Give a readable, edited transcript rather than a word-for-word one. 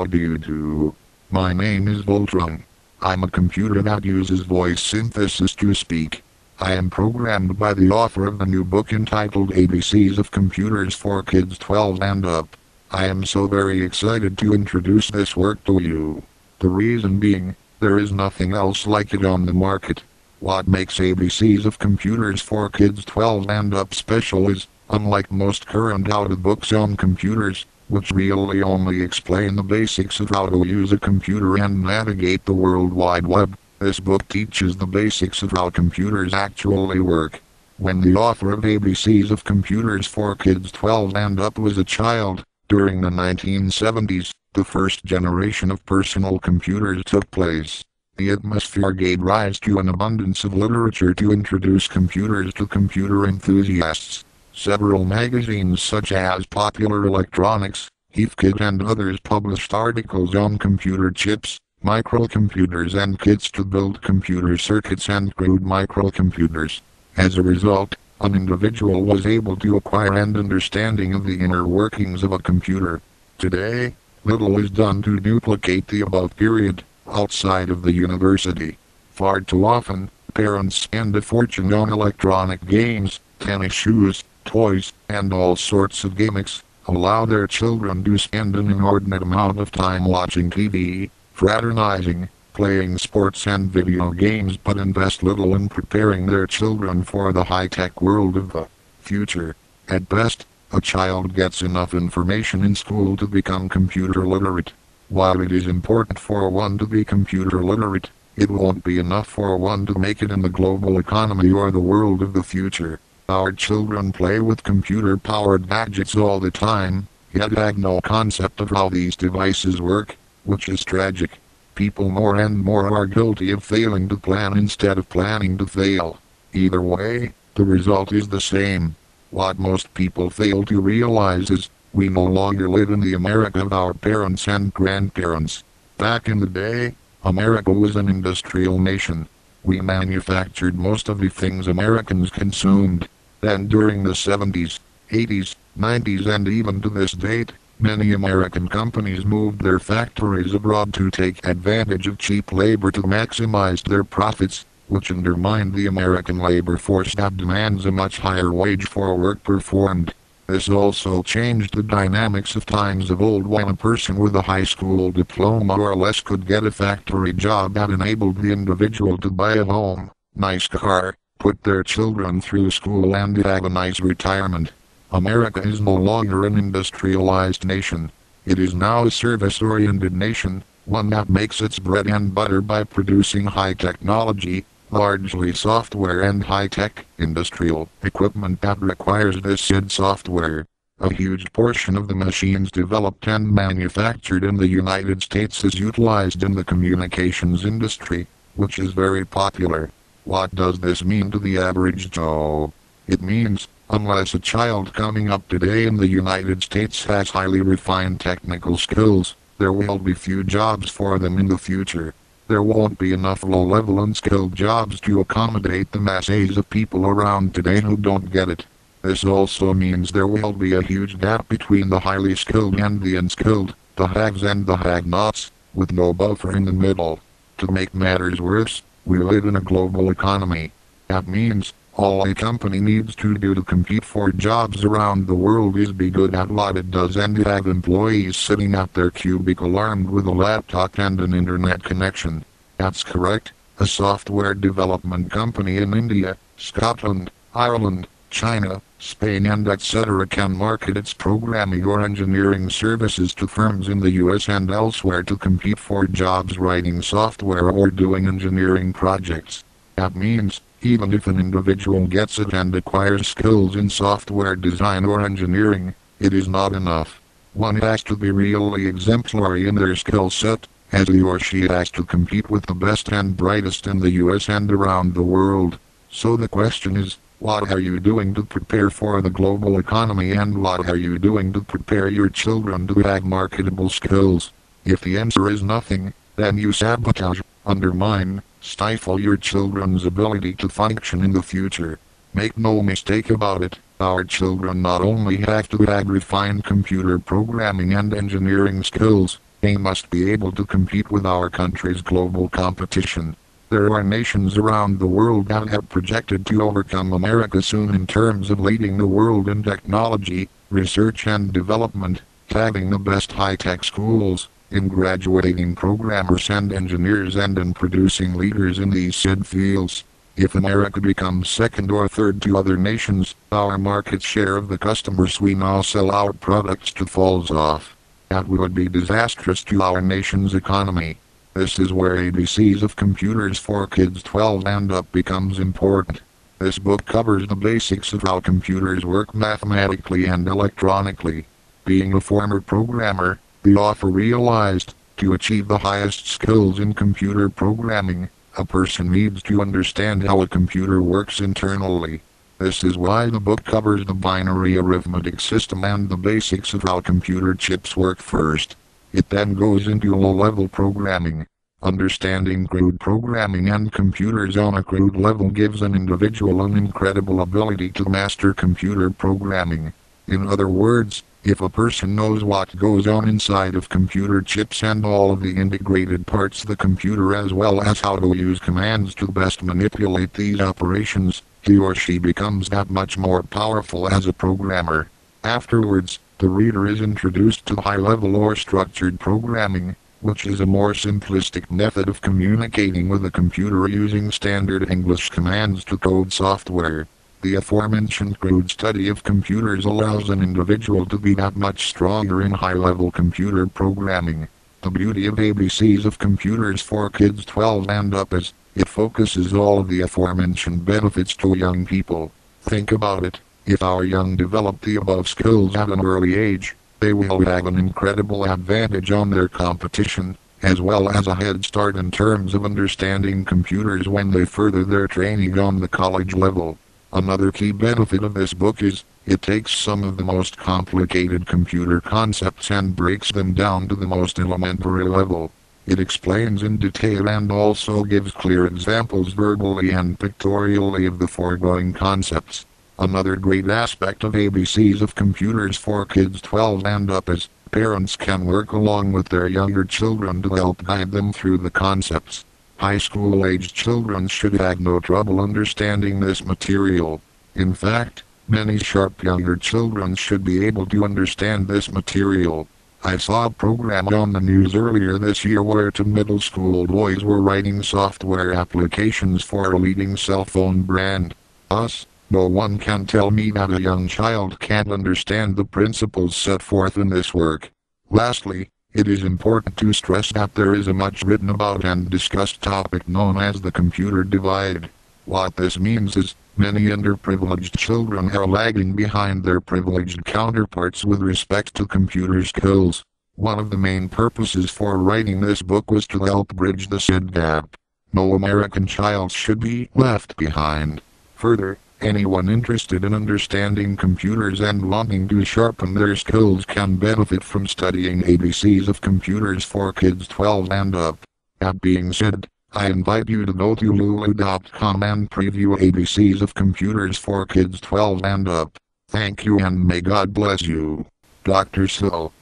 How do you do? My name is Voltron. I'm a computer that uses voice synthesis to speak. I am programmed by the author of the new book entitled ABCs of Computers for Kids 12 and Up. I am so very excited to introduce this work to you. The reason being, there is nothing else like it on the market. What makes ABCs of Computers for Kids 12 and Up special is, unlike most current out-of-books on computers, which really only explain the basics of how to use a computer and navigate the World Wide Web, this book teaches the basics of how computers actually work. When the author of ABCs of Computers for Kids 12 and Up was a child, during the 1970s, the first generation of personal computers took place. The atmosphere gave rise to an abundance of literature to introduce computers to computer enthusiasts. Several magazines such as Popular Electronics, Heathkit and others published articles on computer chips, microcomputers and kits to build computer circuits and crude microcomputers. As a result, an individual was able to acquire an understanding of the inner workings of a computer. Today, little is done to duplicate the above period, outside of the university. Far too often, parents spend a fortune on electronic games, tennis shoes, toys, and all sorts of gimmicks, allow their children to spend an inordinate amount of time watching TV, fraternizing, playing sports and video games but invest little in preparing their children for the high-tech world of the future. At best, a child gets enough information in school to become computer literate. While it is important for one to be computer literate, it won't be enough for one to make it in the global economy or the world of the future. Our children play with computer-powered gadgets all the time, yet have no concept of how these devices work, which is tragic. People more and more are guilty of failing to plan instead of planning to fail. Either way, the result is the same. What most people fail to realize is, we no longer live in the America of our parents and grandparents. Back in the day, America was an industrial nation. We manufactured most of the things Americans consumed. Then during the 70s, 80s, 90s and even to this date, many American companies moved their factories abroad to take advantage of cheap labor to maximize their profits, which undermined the American labor force that demands a much higher wage for work performed. This also changed the dynamics of times of old when a person with a high school diploma or less could get a factory job that enabled the individual to buy a home, nice car, put their children through school and have a nice retirement. America is no longer an industrialized nation. It is now a service-oriented nation, one that makes its bread and butter by producing high technology, largely software and high-tech industrial equipment that requires this said software. A huge portion of the machines developed and manufactured in the United States is utilized in the communications industry, which is very popular. What does this mean to the average Joe? It means, unless a child coming up today in the United States has highly refined technical skills, there will be few jobs for them in the future. There won't be enough low-level unskilled jobs to accommodate the masses of people around today who don't get it. This also means there will be a huge gap between the highly skilled and the unskilled, the haves and the have-nots, with no buffer in the middle. To make matters worse, we live in a global economy. That means, all a company needs to do to compete for jobs around the world is be good at what it does and have employees sitting at their cubicle armed with a laptop and an internet connection. That's correct. A software development company in India, Scotland, Ireland, China, Spain and etc. can market its programming or engineering services to firms in the US and elsewhere to compete for jobs writing software or doing engineering projects. That means, even if an individual gets it and acquires skills in software design or engineering, it is not enough. One has to be really exemplary in their skill set, as he or she has to compete with the best and brightest in the US and around the world. So the question is, what are you doing to prepare for the global economy and what are you doing to prepare your children to have marketable skills? If the answer is nothing, then you sabotage, undermine, stifle your children's ability to function in the future. Make no mistake about it, our children not only have to have refined computer programming and engineering skills, They must be able to compete with our country's global competition. There are nations around the world that have projected to overcome America soon in terms of leading the world in technology, research and development, having the best high-tech schools, in graduating programmers and engineers, and in producing leaders in these said fields. If America becomes second or third to other nations, our market share of the customers we now sell our products to falls off. That would be disastrous to our nation's economy. This is where ABCs of Computers for Kids 12 and Up becomes important. This book covers the basics of how computers work mathematically and electronically. Being a former programmer, the author realized, to achieve the highest skills in computer programming, a person needs to understand how a computer works internally. This is why the book covers the binary arithmetic system and the basics of how computer chips work first. It then goes into low-level programming. Understanding crude programming and computers on a crude level gives an individual an incredible ability to master computer programming. In other words, if a person knows what goes on inside of computer chips and all of the integrated parts of the computer, as well as how to use commands to best manipulate these operations, he or she becomes that much more powerful as a programmer. Afterwards, the reader is introduced to high-level or structured programming, which is a more simplistic method of communicating with a computer using standard English commands to code software. The aforementioned crude study of computers allows an individual to be that much stronger in high-level computer programming. The beauty of ABCs of Computers for Kids 12 and Up is, it focuses all of the aforementioned benefits to young people. Think about it. If our young develop the above skills at an early age, they will have an incredible advantage on their competition, as well as a head start in terms of understanding computers when they further their training on the college level. Another key benefit of this book is, it takes some of the most complicated computer concepts and breaks them down to the most elementary level. It explains in detail and also gives clear examples verbally and pictorially of the foregoing concepts. Another great aspect of ABCs of Computers for Kids 12 and Up is, parents can work along with their younger children to help guide them through the concepts. High school-aged children should have no trouble understanding this material. In fact, many sharp younger children should be able to understand this material. I saw a program on the news earlier this year where two middle school boys were writing software applications for a leading cell phone brand. No one can tell me that a young child can't understand the principles set forth in this work. Lastly, it is important to stress that there is a much written about and discussed topic known as the computer divide. What this means is, many underprivileged children are lagging behind their privileged counterparts with respect to computer skills. One of the main purposes for writing this book was to help bridge the said gap. No American child should be left behind. Further, anyone interested in understanding computers and wanting to sharpen their skills can benefit from studying ABCs of Computers for Kids 12 and Up. That being said, I invite you to go to lulu.com and preview ABCs of Computers for Kids 12 and Up. Thank you and may God bless you. Dr. So.